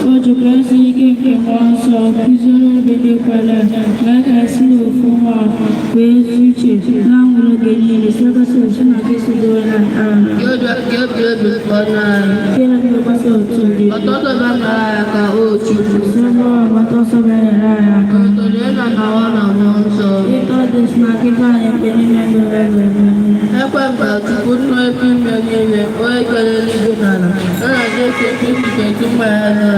Ojú kẹ́sì kéèké wọ́n sọ kìsọ́rọ̀ gbèdé pẹ̀lẹ́ lẹ́kẹ̀ẹ́sì òfin wa pé fíjì láwọn olóògbé ní ìṣẹ́gbẹ́sẹ̀ òṣìnà kìsì lórí àárín. Yóò bí pọ̀nà kí ló bí pàṣẹ òtún rí. Ọ̀tọ́tọ̀ bá ń bára ẹ̀ka òtù. Sọ́bọ̀ ọ̀tọ́ sọ́bẹ̀rẹ̀ lára ẹ̀ka. Ọ̀tọ̀lẹ́ ìlànà àwọn àwọn ń sọ. Ìtọ́ dìsínà kíkà ní pé ní mẹ́gbẹ̀rẹ̀. Ẹgbẹ́ ìgbà tí kò tún ẹbí mẹ́gbẹ̀rẹ̀ ó ẹgbẹ̀rẹ̀ nígbè nàlá. Lọ́nà tó ṣe kí ìgbẹ̀jú máa lọ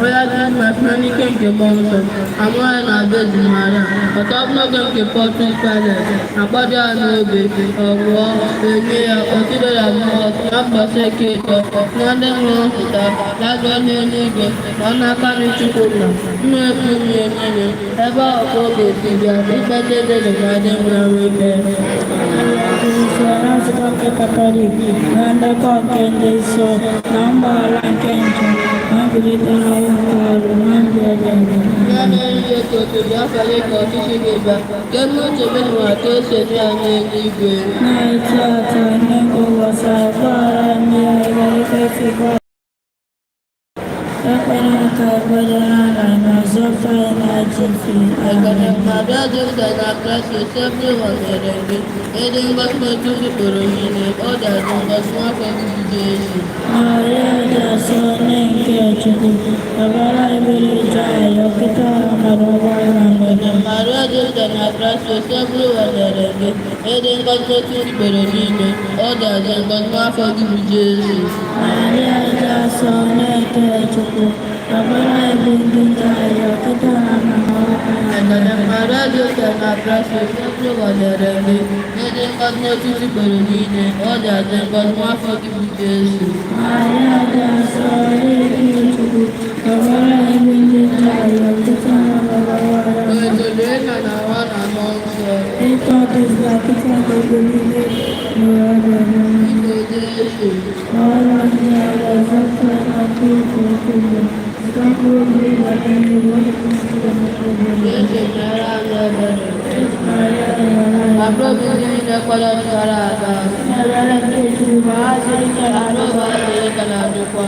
Oya di mafani kenke bonso amwa na bezi mara otobno kenke potu pale abade anobe owo enye otide ya mo namba seke to nande mo ta lajo ni nige ona kani chukuna nne kumi enye eba oko be tibia ipete de de made mra webe Sara suka ke papari nanda ko kende so namba la kenche Nambulita hawa rumande ajanga. Yana ile koto biafale kwa kishigeba. Kemu chebeni wakese ni anyenigwe. Na itata nengo wasafara ni agarikasi kwa. Ekwana kabadana na zofa na jifi. Ekwana mabadu dana klasi sefi waserenge. Eden basma tuzi koronyine. Oda zungasma kwa kujijesi. Maria jasa nenke chudu. Kabara ibili jaya kita maroba ramene. Maria dana klasi sefi waserenge. Eden basma tuzi koronyine. Oda zungasma kwa kujijesi. Maria jasa nenke chudu. Kabara ibili jaya kita maroba ramene. Maria dana klasi sefi waserenge. Eden basma tuzi koronyine. Oda zungasma kwa kujijesi. Maria jasa nenke chudu. Kabara ibili jaya kita maroba ramene. Na wana monso. Ito kisla kita kujulile. Murada ramene. Mara jaya zafra na kuku kuku. Skapu bila kani wani kusiya mkubuli. Yese jara jabara. Maria jara. Abro bini kwa sarada. Jara ketu baadhi ya aroba kana dukwa.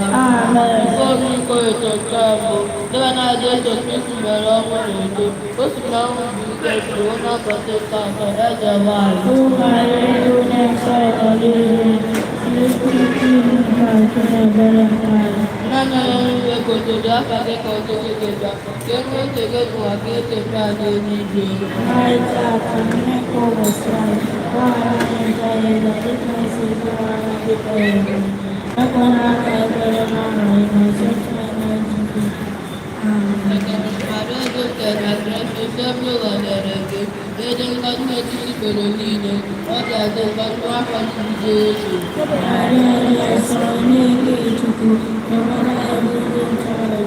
Komi ko to kabo. Dewa na jeto kisu bero mo ndo. Osima ketu na kote ka ejawa. Umare ne sai ole. Nana ye koto da ka ke koto ke da. Kemo te ke kwa ke te pa de ni de. Ai ta kane ko wasai. Wa ne jai da ke se ko na ke ko. Akona ka ko na na se ta na ji. Mare do ke na ke se mo wa de ke. Eden ka ne ti ko ni ne. O ja de ka wa ka ni Jesu. Maria ya so ne ke chuku. Kamara ibili jaya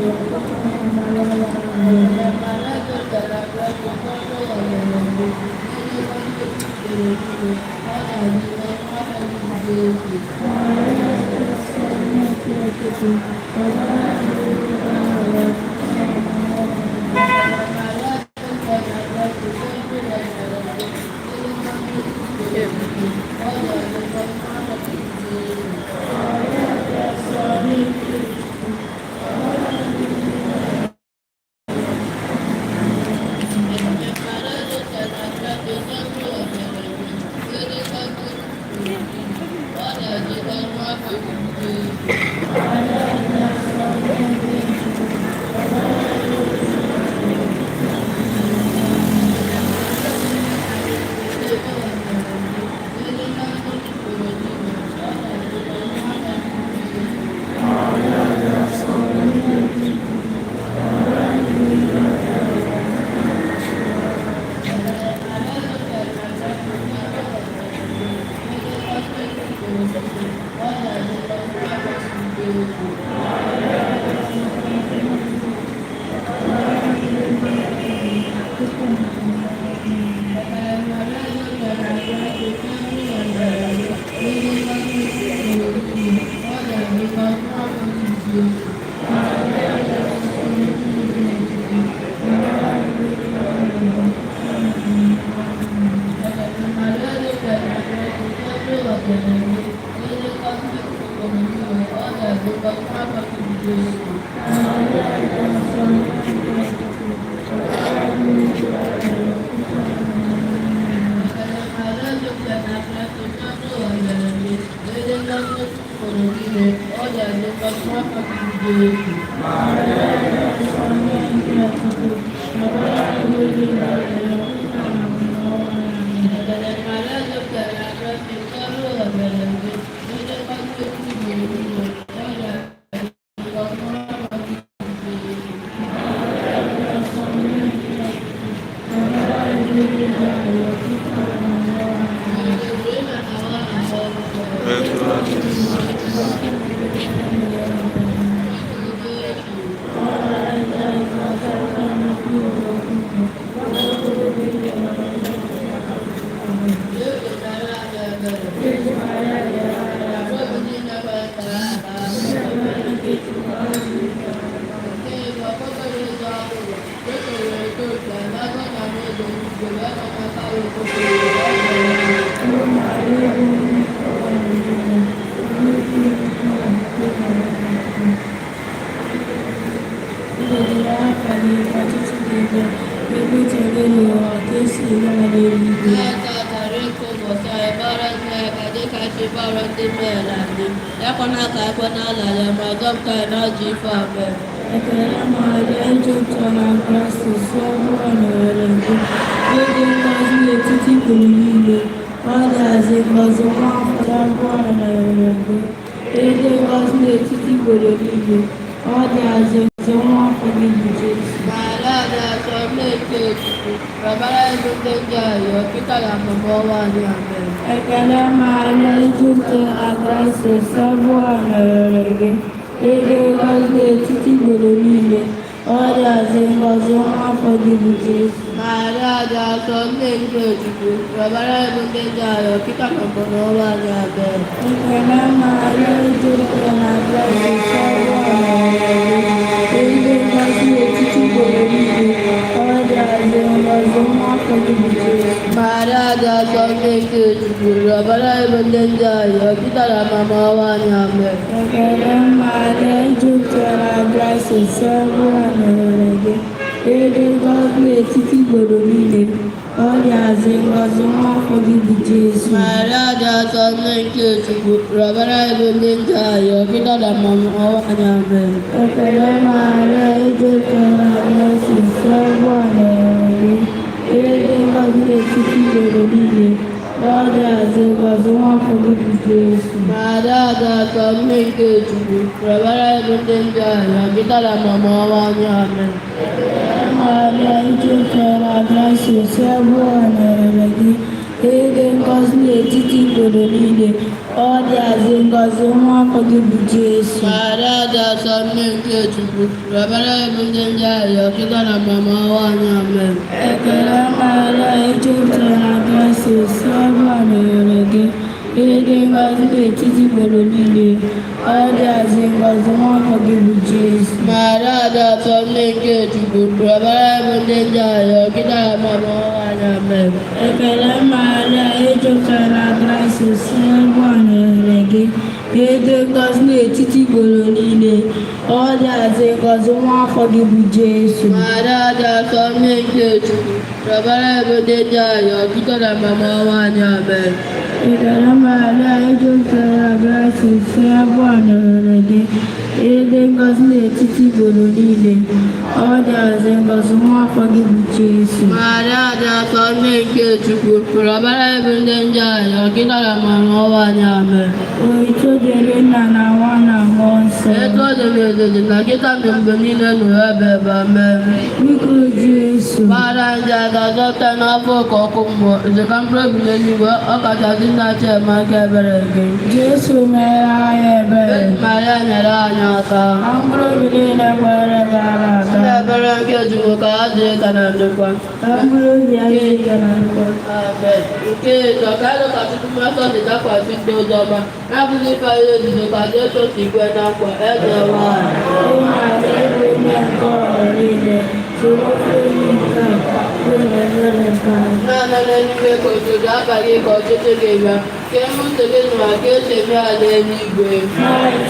Nana n'eluigwe ka otuto abalị ka ọchịchị gị bịa ka emume gị nụwa ka esi eme ala eluigwe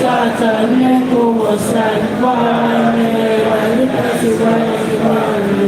tata nne nke ụbọchị anyị gbaghara mmehie anyị dịka esi gbaghara ndị mmadụ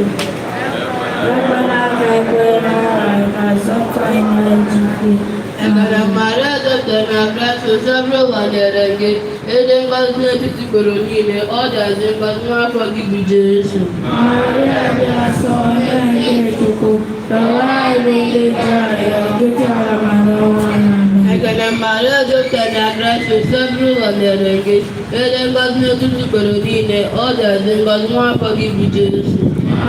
ekwela ka ekwe n'ọrịa ma zọpụta anyị n'eluigwe. Ekele Maria Joseph na Kraịst Savior wanyere gị ịdị ngọzi n'etiti igboro niile ọ dịazị ngọzi n'afọ gị bụ Jesu. Maria dị asọ onye nke Chukwu dọwara anyị ndị dị arịa gịdị ala ma n'ọnwa anyị. Ekele Maria Joseph na Kraịst Savior wanyere gị ịdị ngọzi n'etiti igboro niile ọ dịazị ngọzi n'afọ gị bụ Jesu.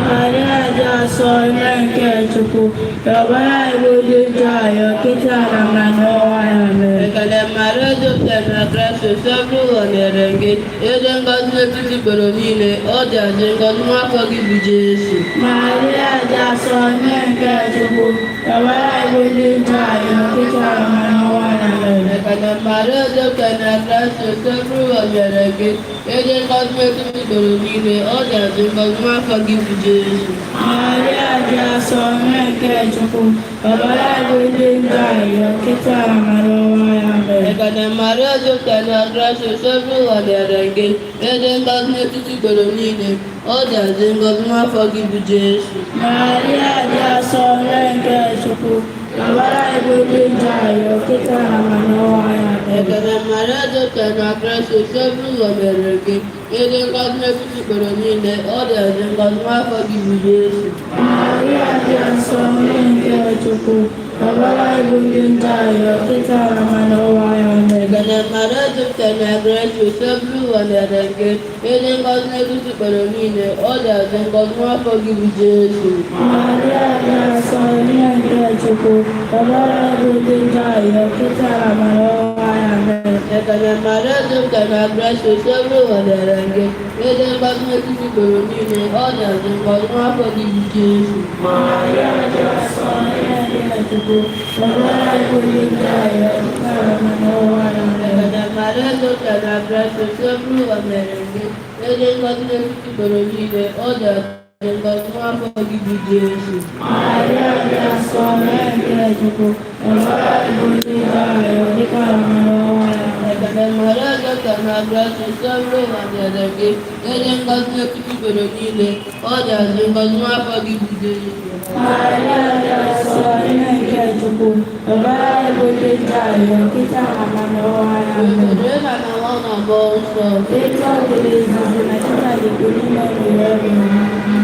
Maria dị asọ onye nke Chukwu dọwara anyị ndị dị arịa gịdị ala ma n'ọnwa anyị. Ekele Maria Joseph na Kraịst Savior wanyere gị ịdị ngọzi n'etiti igboro niile ọ dịazị ngọzi n'afọ gị bụ Jesu. Maria dị asọ onye nke Chukwu dọwara anyị ndị dị arịa gịdị ala ma n'ọnwa anyị. Ekele Maria Joseph na Kraịst Savior wanyere gị ịdị ngọzi n'etiti igboro niile ọ dịazị ngọzi n'afọ gị bụ Jesu. Maria dị asọ onye nke Chukwu dọwara anyị ndị dị arịa gịdị ala ma n'ọnwa anyị. Ekele Maria Joseph na Kraịst Savior wanyere gị ịdị ngọzi n'etiti igboro niile ọ dịazị ngọzi n'afọ gị bụ Jesu. Maria dị asọ onye nke Chukwu dọwara anyị ndị dị arịa gịdị ala ma n'ọnwa anyị. Ekele Maria Joseph na Kraịst Savior wanyere gị ịdị ngọzi n'etiti igboro niile ọ dịazị ngọzi n'afọ gị bụ Jesu. Maria dị asọ onye nke Chukwu dọwara anyị ndị dị arịa gịdị ala ma n'ọnwa anyị. Ekele Maria Joseph na Kraịst Savior wanyere gị ịdị ngọzi n'etiti igboro niile ọ dịazị ngọzi n'afọ gị bụ Jesu. Maria dị asọ onye nke Chukwu dọwara anyị ndị dị arịa gịdị ala ma n'ọnwa anyị. Ekele Maria Joseph na Kraịst Savior wanyere gị ịdị ngọzi n'etiti igboro niile ọ dịazị ngọzi n'afọ gị bụ Jesu. Maria dị asọ onye nke Chukwu dọwara anyị ndị dị arịa gịdị ala ma n'ọnwa anyị. Ekele Maria Joseph na Kraịst Savior wanyere gị ịdị ngọzi n'etiti igboro niile ọ dịazị ngọzi n'afọ gị bụ Jesu. Maria dị asọ onye nke Chukwu dọwara anyị ndị dị arịa gịdị ala ma n'ọnwa anyị. Ekele Maria Joseph na Kraịst Savior wanyere gị ịdị ngọzi n'etiti igboro niile ọ dịazị ngọzi n'afọ gị bụ Jesu. Maria dị asọ onye nke Chukwu dọwara anyị ndị dị arịa gịdị ala ma n'ọnwa anyị. Obodo na na nwa na mmụọ nsọ Etu ọ dịrị izizi na Chika dịkwa n'ime mmiri ebi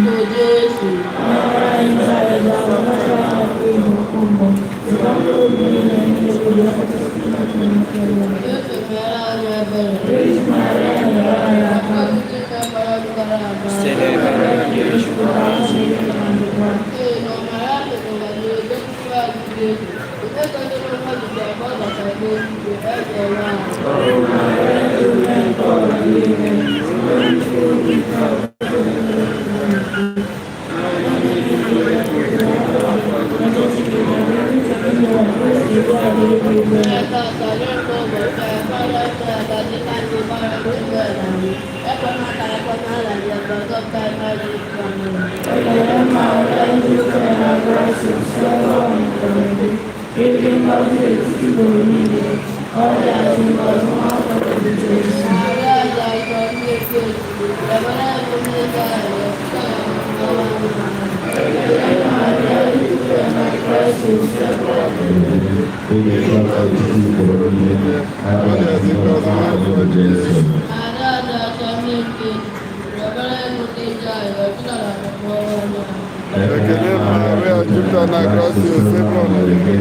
bụ Jesu. nyere anyị ndị anyị dị ahụ n'afọ anyị ọkụ Igbo kwụmbọ zikwa mkpụrụ obi niile ndị obodo ọkụkọ nke ya. Jesu mere anyị ebere. Praise Maria nyere anyị aka. Ndị mekpara gara aga. Chukwu ka anyị Chineke na ndịkwa. Ee, na ọmara pụtara na odo tupu anyị Jesu. Onye kọjara mmadụ ji agba ọbata n'eluigwe ekele ahụ. O Maria dị ume nke ọra niile, onye nke obi nke ọkụkọ Eka sara nke ụbọchị anyị kpara ike aga dị ka ndị gbara n'igwe na anyị. Ekwela ka ekwela ala dị ebe zọpụta anyị n'ọdụ isi anyị. Ekele Maria dị ume na Kraịst Savior wanyere gị ịdị ngọzi n'etiti igboro niile ọ dịazị ngọzi n'afọ gị bụ Jesu. Maria dị asọ ndị eke ozugbo. Ebere bụ ndị dị arịa site na mmụọ anyị. Ekele Maria dị ume na Kraịst Savior wanyere gị Maria dị asọ ndị eke ozugbo. Maria dị asọ ndị eke ozugbo. Ebere bụ ndị dị arịa site na mmụọ anyị. Ekele Maria jupụtara na gracia Savior wanyere gị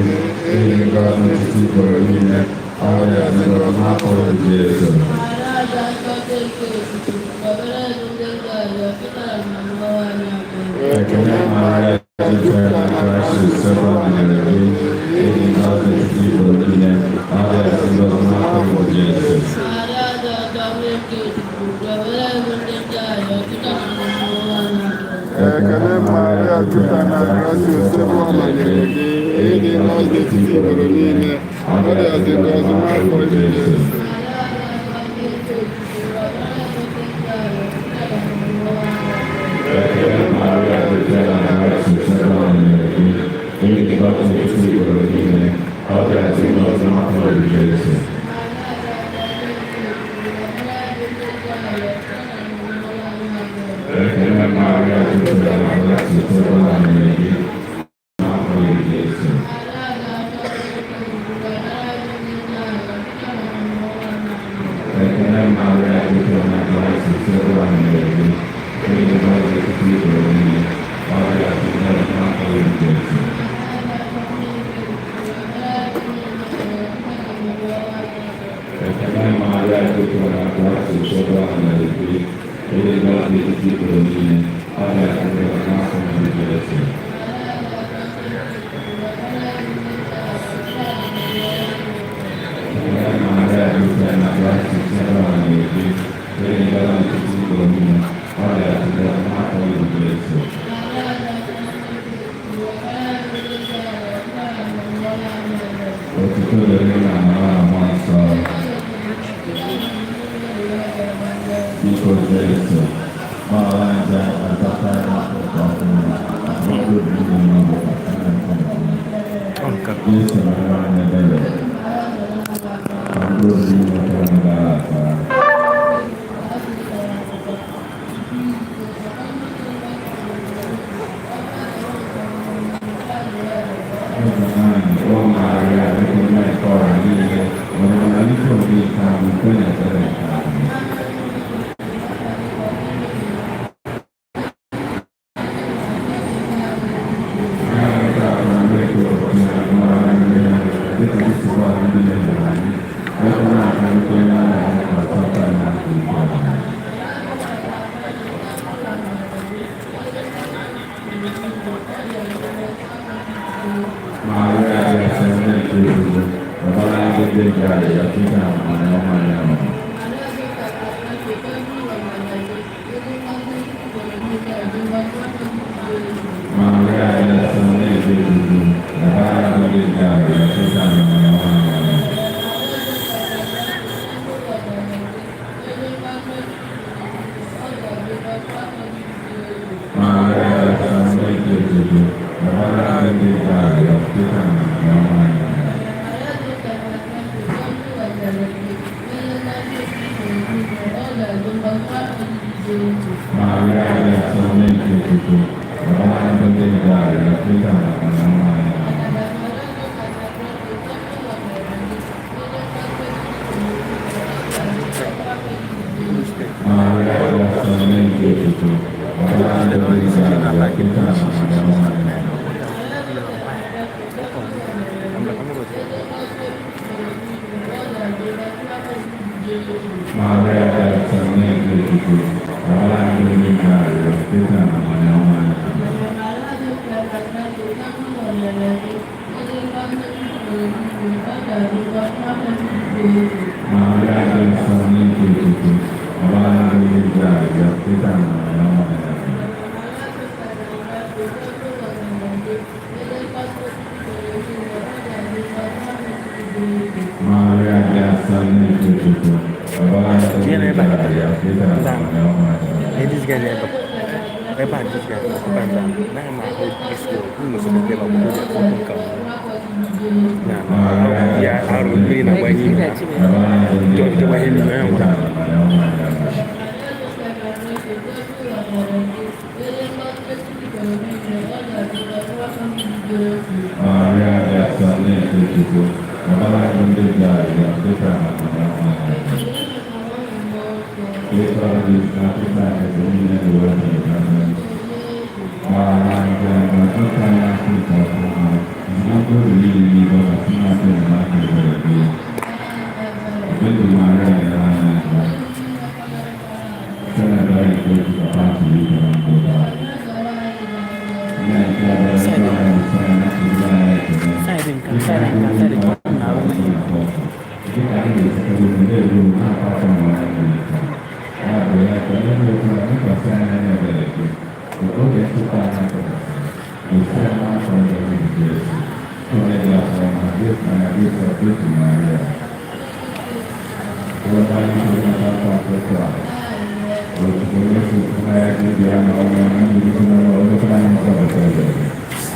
ịdị ngọzi n'etiti igboro niile ọ dịazị ngọzi n'afọ gị bụ Jesu. Maria dị asọ ndị eke ozugbo. Ebere bụ ndị dị arịa site na mmụọ anyị. Ekele Maria jupụtara na gracia Savior wanyere gị ịdị ngọzi n'etiti igboro niile ọ dịazị ngọzi n'afọ gị bụ Jesu. Maria dị asọ ndị eke ozugbo. Ebere bụ ndị dị arịa site na mmụọ anyị. Ekele Maria jupụtara na gracia Savior wanyere gị ịdị ngọzi n'etiti igboro niile ọ dịazị ngọzi n'afọ gị bụ Jesu. Ekele Maria jupụtara na gracia Savior God to the people of the evening, all that in God's mouth of rejoicing. Maria to the Lord, to the Lord,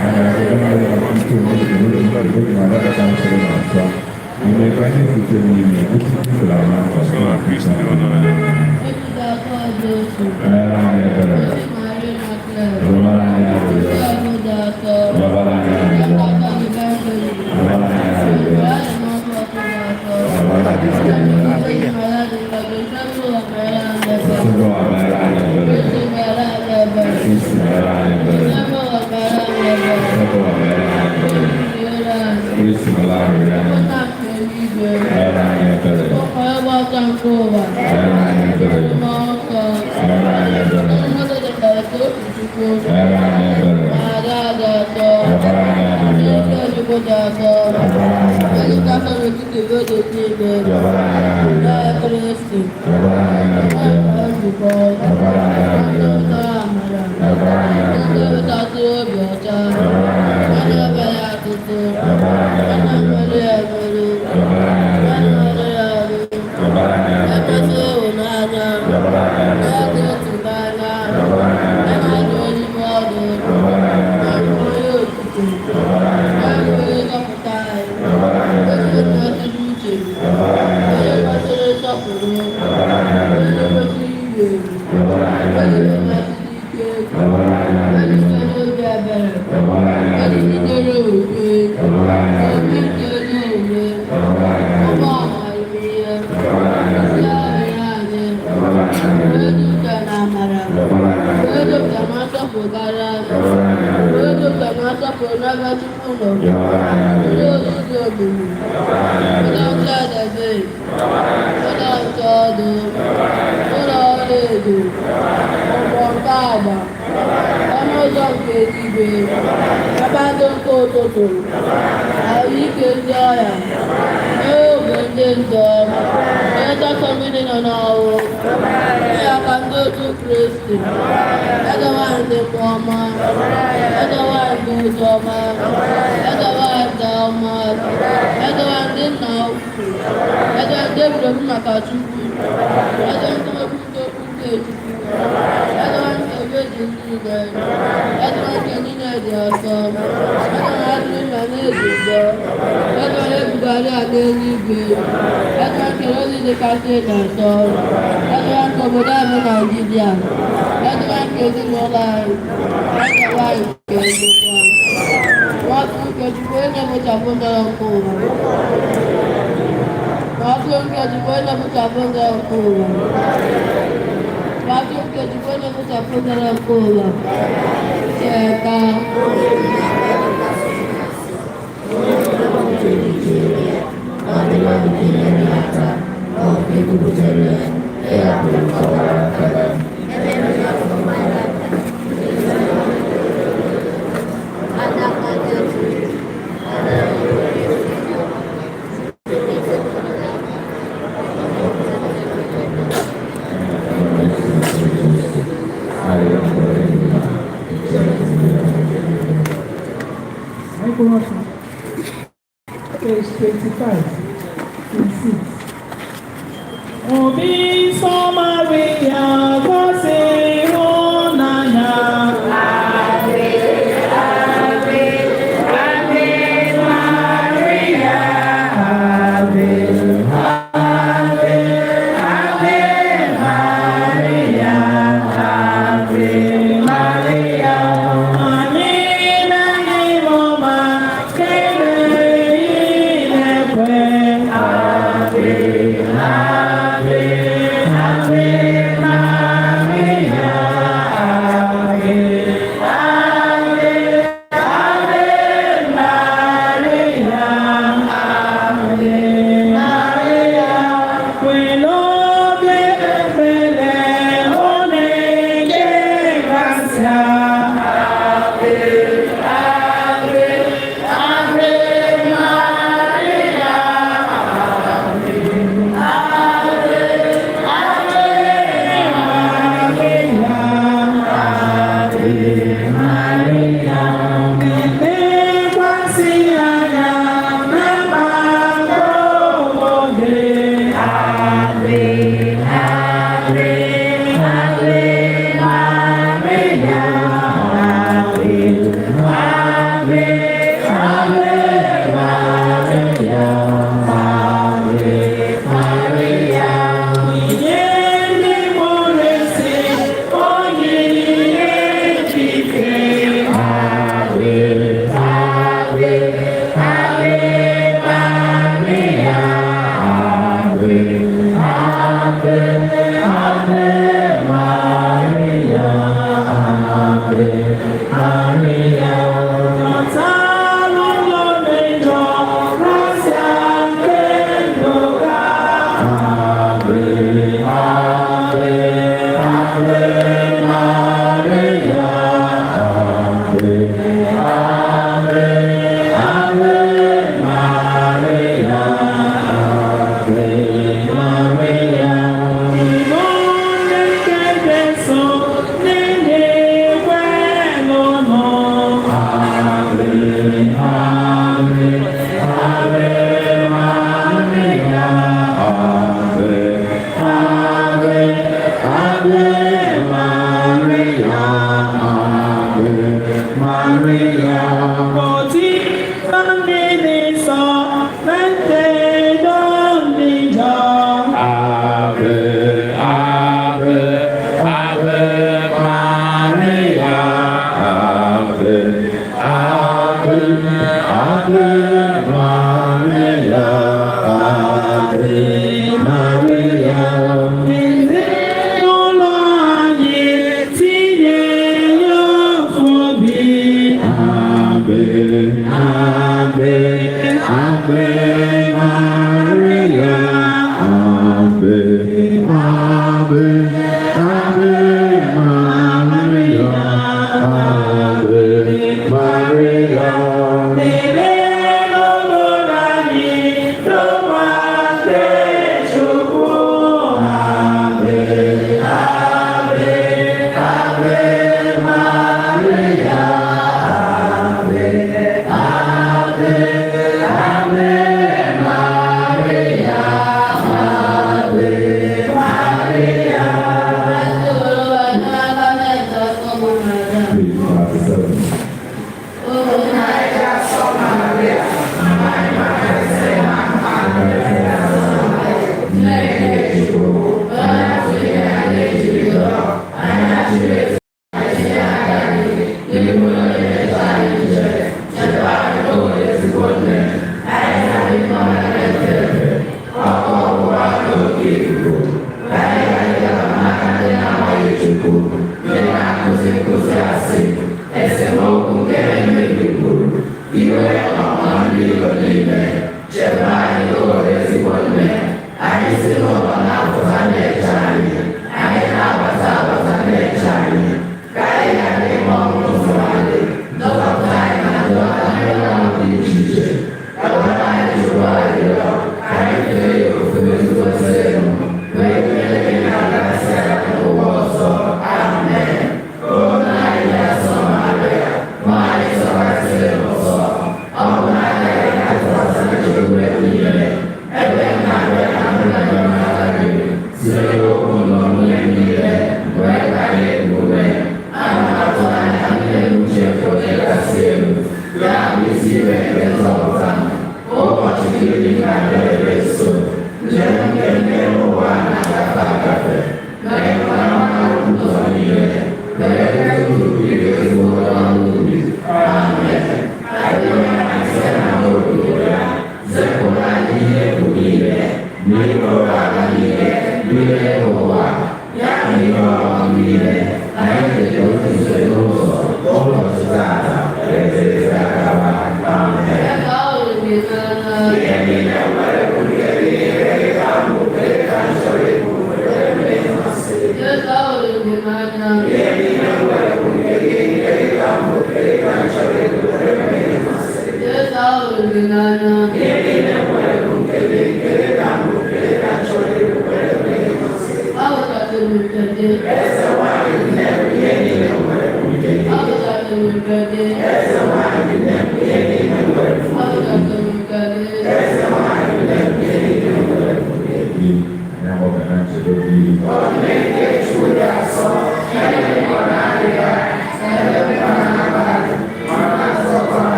Ada Page 25, 26.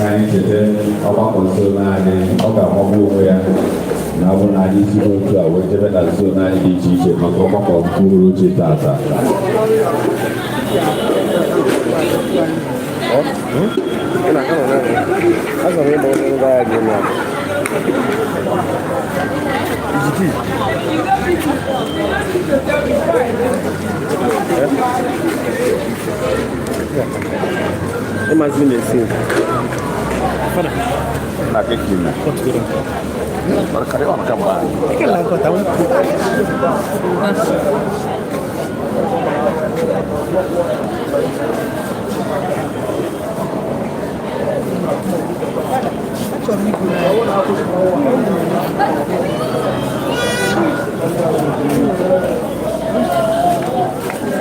ka anyị cheta ọgbakọ zon anyị ọ ga-amagbu onwe ya na ọ bụrụ na anyị si n'otu a wee jebe na zon anyị dị iche iche maka ọgbakọ uhuruchi tata. Mais ou menos assim. Aqui né? Agora cadê uma cambada? É que lá contar um pouco.